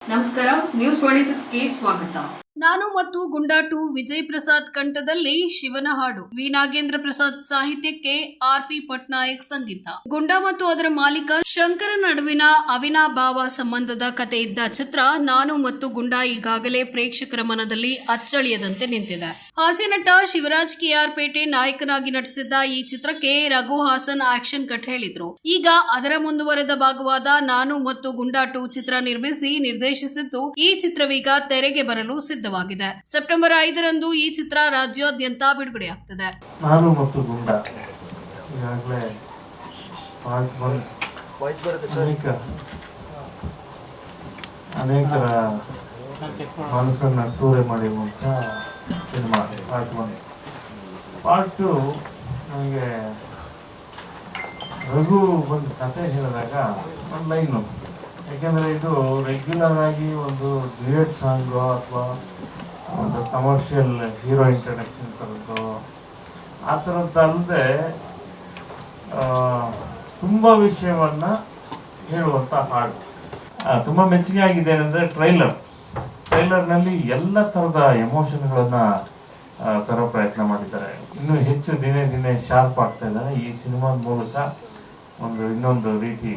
ನಮಸ್ಕಾರ, ನ್ಯೂಸ್ 26ಗೆ ಸ್ವಾಗತ. ನಾನು ಮತ್ತು ಗುಂಡಾ 2 ವಿಜಯ್ ಪ್ರಸಾದ್ ಕಂಠದಲ್ಲಿ ಶಿವನ ಹಾಡು. ವಿ ನಾಗೇಂದ್ರ ಪ್ರಸಾದ್ ಸಾಹಿತ್ಯಕ್ಕೆ RP ಪಟ್ನಾಯಕ್ ಸಂಗೀತ. ಗುಂಡಾ ಮತ್ತು ಅದರ ಮಾಲೀಕ ಶಂಕರ ನಡುವಿನ ಅವಿನಾಭಾವ ಸಂಬಂಧದ ಕತೆ ಇದ್ದ ಚಿತ್ರ ನಾನು ಮತ್ತು ಗುಂಡಾ ಈಗಾಗಲೇ ಪ್ರೇಕ್ಷಕರ ಮನದಲ್ಲಿ ಅಚ್ಚಳಿಯದಂತೆ ನಿಂತಿದೆ. ಹಾಸ್ಯ ನಟ ಶಿವರಾಜ್ KR ಪೇಟೆ ನಾಯಕನಾಗಿ ನಟಿಸಿದ್ದ ಈ ಚಿತ್ರಕ್ಕೆ ರಘು ಹಾಸನ್ ಆಕ್ಷನ್ ಕಟ್ ಹೇಳಿದ್ರು. ಈಗ ಅದರ ಮುಂದುವರೆದ ಭಾಗವಾದ ನಾನು ಮತ್ತು ಗುಂಡಾ 2 ಚಿತ್ರ ನಿರ್ಮಿಸಿ ನಿರ್ದೇಶಿಸಿದ್ದು ಈ ಚಿತ್ರವೀಗ ತೆರೆಗೆ ಬರಲು ಸಿದ್ಧವಾಗಿದೆ. ಸೆಪ್ಟೆಂಬರ್ 5ರಂದು ಈ ಚಿತ್ರ ರಾಜ್ಯಾದ್ಯಂತ ಬಿಡುಗಡೆಯಾಗ್ತದೆ. ನಾನು ಮತ್ತು ಗುಂಡಾ ಈಗಾಗಲೇ ಅನೇಕರ ಮನಸ್ಸನ್ನು ಸೂರೆ ಮಾಡಿರುವಂಥ ಸಿನಿಮಾ ಪಾರ್ಟ್ 1. ಪಾರ್ಟ್ 2 ನನಗೆ ರಘು ಒಂದು ಕತೆ ಹೇಳಿದಾಗ ಒಂದು ಲೈನು, ಯಾಕೆಂದರೆ ಇದು ರೆಗ್ಯುಲರ್ ಆಗಿ ಒಂದು ಡ್ಯೂಯೆಟ್ ಸಾಂಗು ಅಥವಾ ಒಂದು ಕಮರ್ಷಿಯಲ್ ಹೀರೋ ಇಂಟ್ರಡಕ್ಷನ್ ಥರದ್ದು ಆ ಥರದ್ದಲ್ಲದೆ ತುಂಬ ವಿಷಯವನ್ನು ಹೇಳುವಂಥ ಹಾಡು. ತುಂಬ ಮೆಚ್ಚುಗೆ ಆಗಿದೆ ಅಂದರೆ ಟ್ರೈಲರ್ನಲ್ಲಿ ಎಲ್ಲ ಥರದ ಎಮೋಷನ್ಗಳನ್ನು ತರೋ ಪ್ರಯತ್ನ ಮಾಡಿದ್ದಾರೆ. ಇನ್ನೂ ಹೆಚ್ಚು ದಿನೇ ದಿನೇ ಶಾರ್ಪ್ ಆಗ್ತಾ ಇದ್ದಾರೆ. ಈ ಸಿನಿಮಾದ ಮೂಲಕ ಇನ್ನೊಂದು ರೀತಿ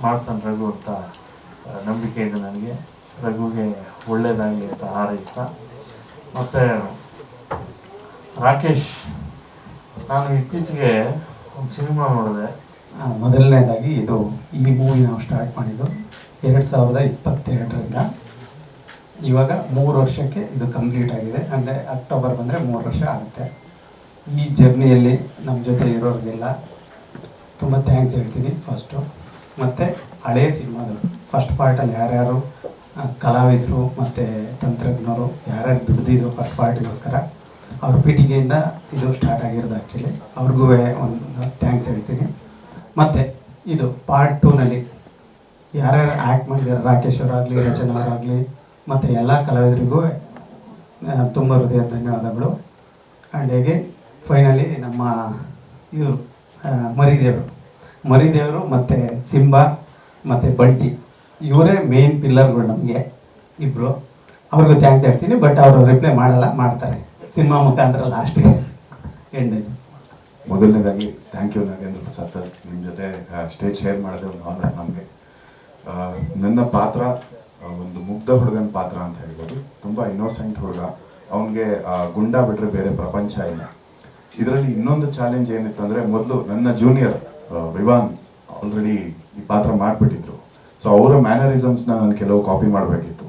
ಮಾಡ್ತಾನೆ ರಘು ಅಂತ ನಂಬಿಕೆ ಇದೆ ನನಗೆ. ರಘುಗೆ ಒಳ್ಳೇದಾಗಲಿ ಅಂತ ಹಾರೈಸ್ತಾ, ಮತ್ತು ರಾಕೇಶ್, ನಾನು ಇತ್ತೀಚೆಗೆ ಒಂದು ಸಿನಿಮಾ ನೋಡಿದೆ. ಮೊದಲನೇದಾಗಿ ಈ ಮೂವಿ ನಾವು ಸ್ಟಾರ್ಟ್ ಮಾಡಿದ್ದು 2022ರಿಂದ. ಇವಾಗ 3 ವರ್ಷಕ್ಕೆ ಇದು ಕಂಪ್ಲೀಟ್ ಆಗಿದೆ. ಅಂದರೆ ಅಕ್ಟೋಬರ್ ಬಂದರೆ 3 ವರ್ಷ ಆಗುತ್ತೆ. ಈ ಜರ್ನಿಯಲ್ಲಿ ನಮ್ಮ ಜೊತೆ ಇರೋರಿಗೆಲ್ಲ ತುಂಬ ಥ್ಯಾಂಕ್ಸ್ ಹೇಳ್ತೀನಿ ಫಸ್ಟು. ಮತ್ತು ಹಳೆಯ ಸಿನಿಮಾದವರು ಫಸ್ಟ್ ಪಾರ್ಟಲ್ಲಿ ಯಾರ್ಯಾರು ಕಲಾವಿದರು ಮತ್ತು ತಂತ್ರಜ್ಞರು ಯಾರ್ಯಾರು ದುಡಿದಿದ್ರು ಫಸ್ಟ್ ಪಾರ್ಟಿಗೋಸ್ಕರ, ಅವ್ರ ಪೀಠಿಗೆಯಿಂದ ಇದು ಸ್ಟಾರ್ಟ್ ಆಗಿರೋದು. ಆ್ಯಕ್ಚುಲಿ ಅವ್ರಿಗೂ ಒಂದು ಥ್ಯಾಂಕ್ಸ್ ಹೇಳ್ತೀನಿ. ಮತ್ತು ಇದು ಪಾರ್ಟ್ 2ನಲ್ಲಿ ಯಾರ್ಯಾರು ಆ್ಯಕ್ಟ್ ಮಾಡಿದ್ದಾರೆ, ರಾಕೇಶ್ ಅವರಾಗಲಿ, ರಚನಾ ಅವರಾಗಲಿ, ಮತ್ತು ಎಲ್ಲ ಕಲಾವಿದರಿಗೂ ತುಂಬ ಹೃದಯದ ಧನ್ಯವಾದಗಳು. ಆ್ಯಂಡ್ ಹೇಗೆ ಫೈನಲಿ ನಮ್ಮ ಇವರು ಮರಿದೇವರು ಮತ್ತು ಸಿಂಬಾ ಮತ್ತು ಬಂಟಿ, ಇವರೇ ಮೇನ್ ಪಿಲ್ಲರ್ಗಳು ನಮಗೆ ಇಬ್ಬರು. ಅವ್ರಿಗೂ ಥ್ಯಾಂಕ್ಸ್ ಹೇಳ್ತೀನಿ. ಬಟ್ ಅವರು ರಿಪ್ಲೈ ಮಾಡ್ತಾರೆ ಸಿನಿಮಾ ಮುಖಾಂತರ ಲಾಸ್ಟಿಗೆ ಎಂಡಲ್ಲಿ. ಮೊದಲನೇದಾಗಿ thank you Nagendra Prasad sir, ನಿಮ್ಮ ಜೊತೆ ಸ್ಟೇಜ್ ಶೇರ್ ಮಾಡಿದೆ ಒಂದು ಆನರ್ ನಮಗೆ. ನನ್ನ ಪಾತ್ರ ಒಂದು ಮುಗ್ಧ ಹುಡುಗನ ಪಾತ್ರ ಅಂತ ಹೇಳ್ಬೋದು. ತುಂಬ ಇನ್ನೋಸೆಂಟ್ ಹುಡುಗ. ಅವನಿಗೆ ಗುಂಡಾ ಬಿಟ್ಟರೆ ಬೇರೆ ಪ್ರಪಂಚ ಇಲ್ಲ. ಇದರಲ್ಲಿ ಇನ್ನೊಂದು ಚಾಲೆಂಜ್ ಏನಿತ್ತು ಅಂದರೆ, ಮೊದಲು ನನ್ನ ಜೂನಿಯರ್ ವಿವಾನ್ ಆಲ್ರೆಡಿ ಈ ಪಾತ್ರ ಮಾಡಿಬಿಟ್ಟಿದ್ರು. ಸೊ ಅವರ ಮ್ಯಾನರಿಸಮ್ಸ್ನ ನಾನು ಕೆಲವು ಕಾಪಿ ಮಾಡಬೇಕಿತ್ತು.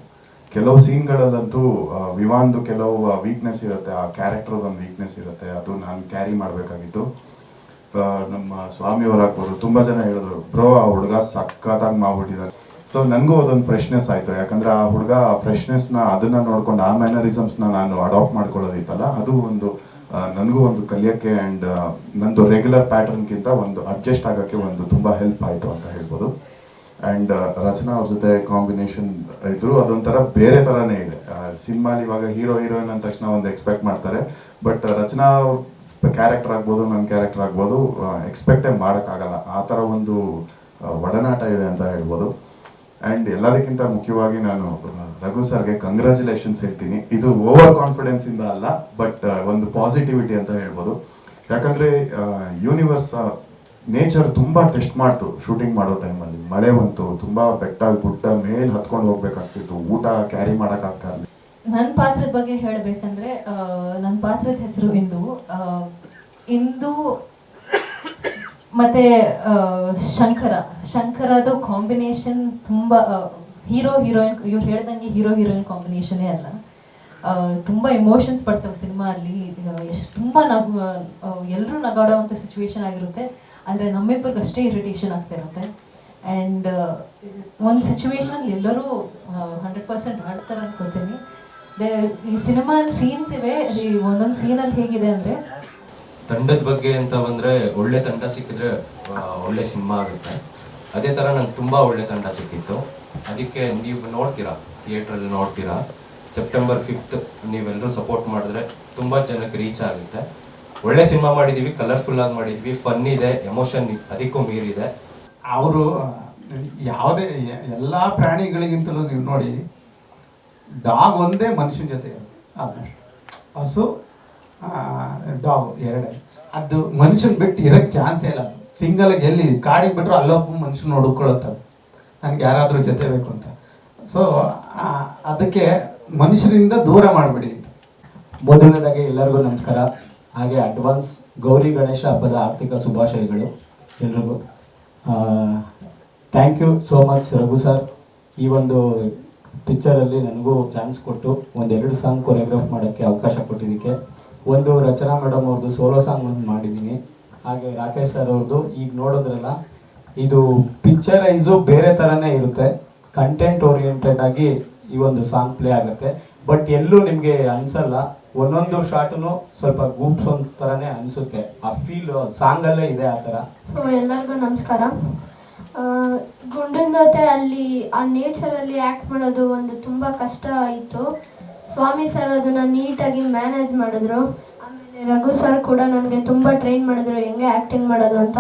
ಕೆಲವು ಸೀನ್ಗಳಲ್ಲಂತೂ ವಿವಾನ್ದು ಕೆಲವು ವೀಕ್ನೆಸ್ ಇರುತ್ತೆ, ಆ ಕ್ಯಾರೆಕ್ಟರ್ದೊಂದು ವೀಕ್ನೆಸ್ ಇರುತ್ತೆ, ಅದು ನಾನು ಕ್ಯಾರಿ ಮಾಡಬೇಕಾಗಿತ್ತು. ನಮ್ಮ ಸ್ವಾಮಿಯವರಾಗ್ಬೋದು ತುಂಬ ಜನ ಹೇಳಿದ್ರು, ಬ್ರೋ ಆ ಹುಡುಗ ಸಖತ್ತಾಗಿ ಮಾಡ್ಬಿಟ್ಟಿದ್ದಾರೆ. ಸೊ ನನಗೂ ಅದೊಂದು ಫ್ರೆಶ್ನೆಸ್ ಆಯಿತು. ಯಾಕಂದರೆ ಆ ಹುಡುಗ ಆ ಫ್ರೆಶ್ನೆಸ್ನ ಅದನ್ನು ನೋಡ್ಕೊಂಡು ಆ ಮ್ಯಾನರಿಸಮ್ಸ್ನ ನಾನು ಅಡಾಪ್ಟ್ ಮಾಡ್ಕೊಳ್ಳೋದಿತ್ತಲ್ಲ, ಅದು ಒಂದು ನನಗೂ ಒಂದು ಕಲಿಯೋಕ್ಕೆ ಆ್ಯಂಡ್ ನಂದು ರೆಗ್ಯುಲರ್ ಪ್ಯಾಟರ್ನ್ಗಿಂತ ಒಂದು ಅಡ್ಜಸ್ಟ್ ಆಗೋಕ್ಕೆ ಒಂದು ತುಂಬ ಹೆಲ್ಪ್ ಆಯಿತು ಅಂತ ಹೇಳ್ಬೋದು. ಆ್ಯಂಡ್ ರಚನಾ ಅವ್ರ ಜೊತೆ ಕಾಂಬಿನೇಷನ್ ಇದ್ರು, ಅದೊಂಥರ ಬೇರೆ ಥರನೇ ಇದೆ. ಸಿನಿಮಾಲಿ ಇವಾಗ ಹೀರೋ ಹೀರೋಯಿನ್ ಅಂದ ತಕ್ಷಣ ಒಂದು ಎಕ್ಸ್ಪೆಕ್ಟ್ ಮಾಡ್ತಾರೆ. ಬಟ್ ರಚನಾ ಕ್ಯಾರೆಕ್ಟರ್ ಆಗ್ಬೋದು, ನನ್ನ ಕ್ಯಾರೆಕ್ಟರ್ ಆಗ್ಬೋದು, ಎಕ್ಸ್ಪೆಕ್ಟೇ ಮಾಡೋಕ್ಕಾಗಲ್ಲ. ಆ ಥರ ಒಂದು ಒಡನಾಟ ಇದೆ ಅಂತ ಹೇಳ್ಬೋದು. ಆ್ಯಂಡ್ ಎಲ್ಲದಕ್ಕಿಂತ ಮುಖ್ಯವಾಗಿ ನಾನು ರಘು ಸರ್ಗೆ ಕಂಗ್ರ್ಯಾಚುಲೇಷನ್ಸ್ ಹೇಳ್ತೀನಿ. ಇದು ಓವರ್ ಕಾನ್ಫಿಡೆನ್ಸಿಂದ ಅಲ್ಲ, ಬಟ್ ಒಂದು ಪಾಸಿಟಿವಿಟಿ ಅಂತ ಹೇಳ್ಬೋದು. ಯಾಕಂದರೆ ಯೂನಿವರ್ಸ್ ನೇಚರ್ ತುಂಬ ಟೆಸ್ಟ್ ಮಾಡ್ತು ಶೂಟಿಂಗ್ ಮಾಡೋ ಟೈಮಲ್ಲಿ. ಮಳೆ ಬಂತು, ತುಂಬ ಬೆಟ್ಟ ಗುಡ್ಡ ಮೇಲೆ ಹತ್ಕೊಂಡು ಹೋಗ್ಬೇಕಾಗ್ತಿತ್ತು, ಊಟ ಕ್ಯಾರಿ ಮಾಡೋಕ್ಕಾಗ್ತಾ ಇರಲಿಲ್ಲ. ನನ್ನ ಪಾತ್ರದ ಬಗ್ಗೆ ಹೇಳಬೇಕಂದ್ರೆ, ನನ್ನ ಪಾತ್ರದ ಹೆಸರು ಇಂದು ಮತ್ತೆ ಶಂಕರದು ಕಾಂಬಿನೇಷನ್ ತುಂಬ ಹೀರೋ ಹೀರೋಯಿನ್, ಇವ್ರು ಹೇಳ್ದಂಗೆ ಹೀರೋ ಹೀರೋಯಿನ್ ಕಾಂಬಿನೇಷನೇ ಅಲ್ಲ. ತುಂಬ ಇಮೋಷನ್ಸ್ ಪಡ್ತವೆ ಸಿನಿಮಾ ಅಲ್ಲಿ. ತುಂಬ ಎಲ್ಲರೂ ನಗಾಡೋವಂಥ ಸಿಚುವೇಶನ್ ಆಗಿರುತ್ತೆ. ಆದರೆ ನಮ್ಮಿಬ್ಬರಿಗೆ ಅಷ್ಟೇ ಇರಿಟೇಷನ್ ಆಗ್ತಾ ಇರುತ್ತೆ. ಆ್ಯಂಡ್ ಒಂದು ಸಿಚುವೇಶನಲ್ಲಿ ಎಲ್ಲರೂ 100% ಆಡ್ತಾರೆ ಅನ್ಕೋತೀನಿ. ಈ ಸಿನಿಮಾ ಸೀನ್ಸ್ ಇವೆ. ಒಂದೊಂದು ಸೀನಲ್ಲಿ ಹೇಗಿದೆ ಅಂದರೆ, ತಂಡದ ಬಗ್ಗೆ ಅಂತ ಬಂದರೆ, ಒಳ್ಳೆ ತಂಡ ಸಿಕ್ಕಿದ್ರೆ ಒಳ್ಳೆ ಸಿನಿಮಾ ಆಗುತ್ತೆ. ಅದೇ ಥರ ನಂಗೆ ತುಂಬ ಒಳ್ಳೆ ತಂಡ ಸಿಕ್ಕಿತ್ತು. ಅದಕ್ಕೆ ನೀವು ನೋಡ್ತೀರಾ, ಥಿಯೇಟ್ರಲ್ಲಿ ನೋಡ್ತೀರಾ. ಸೆಪ್ಟೆಂಬರ್ 5 ನೀವೆಲ್ಲರೂ ಸಪೋರ್ಟ್ ಮಾಡಿದ್ರೆ ತುಂಬ ಜನಕ್ಕೆ ರೀಚ್ ಆಗುತ್ತೆ. ಒಳ್ಳೆ ಸಿನಿಮಾ ಮಾಡಿದ್ದೀವಿ, ಕಲರ್ಫುಲ್ಲಾಗಿ ಮಾಡಿದ್ವಿ, ಫನ್ ಇದೆ, ಎಮೋಷನ್ ಅದಕ್ಕೂ ಮೀರಿದೆ. ಅವರು ಯಾವುದೇ ಎಲ್ಲ ಪ್ರಾಣಿಗಳಿಗಿಂತಲೂ ನೀವು ನೋಡಿ, ಡಾಗ್ ಒಂದೇ ಮನುಷ್ಯನ ಜೊತೆ ಆಲ್ಮೋಸ್ಟ್. ಹಸು ಡಾಗ್ ಎರಡೇ. ಅದು ಮನುಷ್ಯನ ಬಿಟ್ಟು ಇರೋಕ್ಕೆ ಚಾನ್ಸೇ ಇಲ್ಲ. ಅದು ಸಿಂಗಲ್ಗೆ ಎಲ್ಲಿ ಕಾಡಿಗೆ ಬಿಟ್ಟರು ಅಲ್ಲೊಬ್ಬ ಮನುಷ್ಯನ ನೋಡ್ಕೊಳ್ಳುತ್ತದು, ನನಗೆ ಯಾರಾದರೂ ಜೊತೆ ಬೇಕು ಅಂತ. ಸೊ ಅದಕ್ಕೆ ಮನುಷ್ಯರಿಂದ ದೂರ ಮಾಡಿಬಿಡಿ ಅಂತ. ಮೊದಲನೇದಾಗಿ ಎಲ್ಲರಿಗೂ ನಮಸ್ಕಾರ. ಹಾಗೆ ಅಡ್ವಾನ್ಸ್ ಗೌರಿ ಗಣೇಶ ಹಬ್ಬದ ಆರ್ಥಿಕ ಶುಭಾಶಯಗಳು ಎಲ್ರಿಗೂ. Thank you so much Raghu sir. ಈ ಒಂದು ಪಿಕ್ಚರಲ್ಲಿ ನನಗೂ ಚಾನ್ಸ್ ಕೊಟ್ಟು ಒಂದೆರಡು ಸಾಂಗ್ ಕೊರಿಯೋಗ್ರಾಫ್ ಮಾಡೋಕ್ಕೆ ಅವಕಾಶ ಕೊಟ್ಟಿದ್ದಕ್ಕೆ. ಒಂದು ರಚನಾ ಮೇಡಮ್ ಅವ್ರದ್ದು ಸೋಲೋ ಸಾಂಗ್ ಒಂದು ಮಾಡಿದ್ದೀನಿ. ಹಾಗೆ ರಾಕೇಶ್ ಸರ್ ಅವ್ರದ್ದು ಈಗ ನೋಡಿದ್ರಲ್ಲ, ಇದು ಪಿಕ್ಚರೈಸು ಬೇರೆ ಥರನೇ ಇರುತ್ತೆ. ಕಂಟೆಂಟ್ ಓರಿಯೆಂಟೆಡ್ ಆಗಿ ಈ ಒಂದು ಸಾಂಗ್ ಪ್ಲೇ ಆಗುತ್ತೆ. ಬಟ್ ಎಲ್ಲೂ ನಿಮಗೆ ಅನಿಸಲ್ಲ, ಒಂದೊಂದು ಶಾರ್ಟು ಸ್ವಲ್ಪ ಗೂಪ್ಸ್ ಒಂದು ಥರನೇ ಅನಿಸುತ್ತೆ. ಆ ಫೀಲ್ ಸಾಂಗಲ್ಲೇ ಇದೆ ಆ ಥರ. ಸೊ ಎಲ್ಲರಿಗೂ ನಮಸ್ಕಾರ. ಗುಂಡನ ಜೊತೆ ಅಲ್ಲಿ ಆ ನೇಚರಲ್ಲಿ ಆ್ಯಕ್ಟ್ ಮಾಡೋದು ಒಂದು ತುಂಬ ಕಷ್ಟ ಇತ್ತು. ಸ್ವಾಮಿ ಸರ್ ಅದನ್ನು ನೀಟಾಗಿ ಮ್ಯಾನೇಜ್ ಮಾಡಿದ್ರು. ಆಮೇಲೆ ರಘು ಸರ್ ಕೂಡ ನನಗೆ ತುಂಬ ಟ್ರೈನ್ ಮಾಡಿದ್ರು ಹೆಂಗೆ ಆ್ಯಕ್ಟಿಂಗ್ ಮಾಡೋದು ಅಂತ.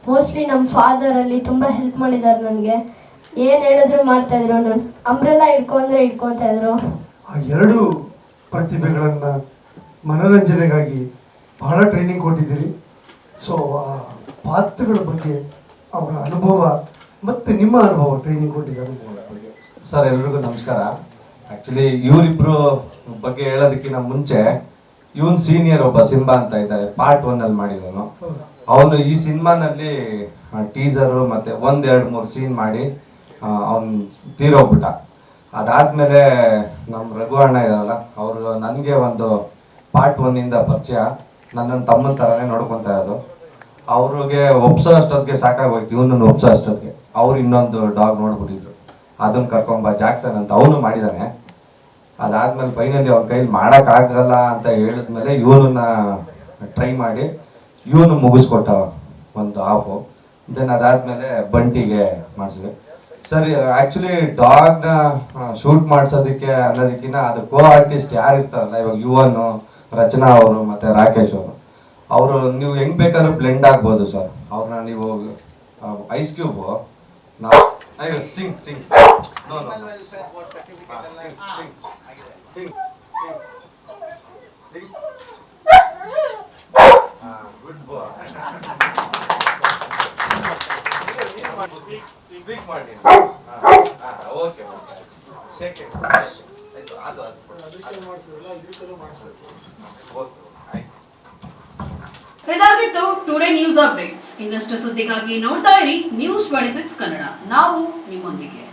ಮೋಸ್ಟ್ಲಿ ನಮ್ಮ ಫಾದರಲ್ಲಿ ತುಂಬ ಹೆಲ್ಪ್ ಮಾಡಿದ್ದಾರೆ ನನಗೆ. ಏನು ಹೇಳಿದ್ರು ಮಾಡ್ತಾಯಿದ್ರು. ನಾನು ಅಂಬ್ರೆಲ್ಲ ಹಿಡ್ಕೊತಾ ಇದ್ರು. ಆ ಎರಡು ಪ್ರತಿಭೆಗಳನ್ನು ಮನೋರಂಜನೆಗಾಗಿ ಬಹಳ ಟ್ರೈನಿಂಗ್ ಕೊಟ್ಟಿದ್ದೀರಿ. ಸೊ ಆ ಪಾತ್ರಗಳ ಬಗ್ಗೆ ಅವರ ಅನುಭವ ಮತ್ತು ನಿಮ್ಮ ಅನುಭವ, ಟ್ರೈನಿಂಗ್ ಕೊಟ್ಟಿದ್ದ ಅನುಭವದ ಬಗ್ಗೆ. ಸರ್ ಎಲ್ರಿಗೂ ನಮಸ್ಕಾರ. ಆ್ಯಕ್ಚುಲಿ ಇವರಿಬ್ರು ಬಗ್ಗೆ ಹೇಳೋದಕ್ಕಿಂತ ಮುಂಚೆ ಇವನ್ ಸೀನಿಯರ್ ಒಬ್ಬ ಸಿಂಬಾ ಅಂತ ಇದ್ದಾರೆ, ಪಾರ್ಟ್ 1 ಅಲ್ಲಿ ಮಾಡಿದವನು. ಅವನು ಈ ಸಿನಿಮಾನಲ್ಲಿ ಟೀಸರು ಮತ್ತು 1-2-3 ಸೀನ್ ಮಾಡಿ ಅವನು ತೀರೋಗ್ಬಿಟ್ಟ. ಅದಾದಮೇಲೆ ನಮ್ಮ ರಘು ಅಣ್ಣ ಇದಾರಲ್ಲ, ಅವರು ನನಗೆ ಒಂದು ಪಾರ್ಟ್ 1 ಪರಿಚಯ, ನನ್ನನ್ನು ತಮ್ಮನ ಥರನೇ ನೋಡ್ಕೊತಾ ಇರೋದು. ಅವ್ರಿಗೆ ಒಪ್ಸೋ ಅಷ್ಟೊತ್ತಿಗೆ ಸಾಕಾಗೋಯ್ತು, ಇವನನ್ನು ಒಪ್ಸೋ ಅಷ್ಟೊತ್ತಿಗೆ ಅವ್ರು ಇನ್ನೊಂದು ಡಾಗ್ ನೋಡ್ಬಿಟ್ಟಿದ್ರು. ಅದನ್ನು ಕರ್ಕೊಂಬ ಜಾಕ್ಸನ್ ಅಂತ ಅವನು ಮಾಡಿದ್ದಾನೆ. ಅದಾದ್ಮೇಲೆ ಫೈನಲಿ ಅವ್ನ ಕೈಲಿ ಮಾಡೋಕ್ಕಾಗಲ್ಲ ಅಂತ ಹೇಳಿದ್ಮೇಲೆ ಇವನನ್ನ ಟ್ರೈ ಮಾಡಿ ಇವನು ಮುಗಿಸ್ಕೊಟ್ಟ ಒಂದು ಹಾಫು. ದೆನ್ ಅದಾದಮೇಲೆ ಬಂಟಿಗೆ ಮಾಡಿಸಿದೆ. ಸರಿ, ಆ್ಯಕ್ಚುಲಿ ಡಾಗ್ನ ಶೂಟ್ ಮಾಡಿಸೋದಕ್ಕೆ ಅನ್ನೋದಕ್ಕಿಂತ ಅದು ಕೋ ಆರ್ಟಿಸ್ಟ್ ಯಾರು ಇರ್ತಾರಲ್ಲ, ಇವಾಗ ಯುವನು, ರಚನಾ ಅವರು ಮತ್ತು ರಾಕೇಶ್ ಅವರು ನೀವು ಹೆಂಗೆ ಬೇಕಾದ್ರೂ ಬ್ಲೆಂಡ್ ಆಗ್ಬೋದು ಸರ್. ಅವ್ರನ್ನ ನೀವು ಐಸ್ ಕ್ಯೂಬು ನಾವು sing sing no no sing good boy. Speak ಮಾಡಿ. ಓಕೆ ಸೆಕೆಂಡ್ ಅದು ಇದಾಗಿತ್ತು ಟುಡೇ ನ್ಯೂಸ್ ಅಪ್ಡೇಟ್ಸ್. ಇನ್ನಷ್ಟು ಸುದ್ದಿಗಾಗಿ ನೋಡ್ತಾ ಇರಿ ನ್ಯೂಸ್ 26 ಕನ್ನಡ. ನಾವು ನಿಮ್ಮೊಂದಿಗೆ.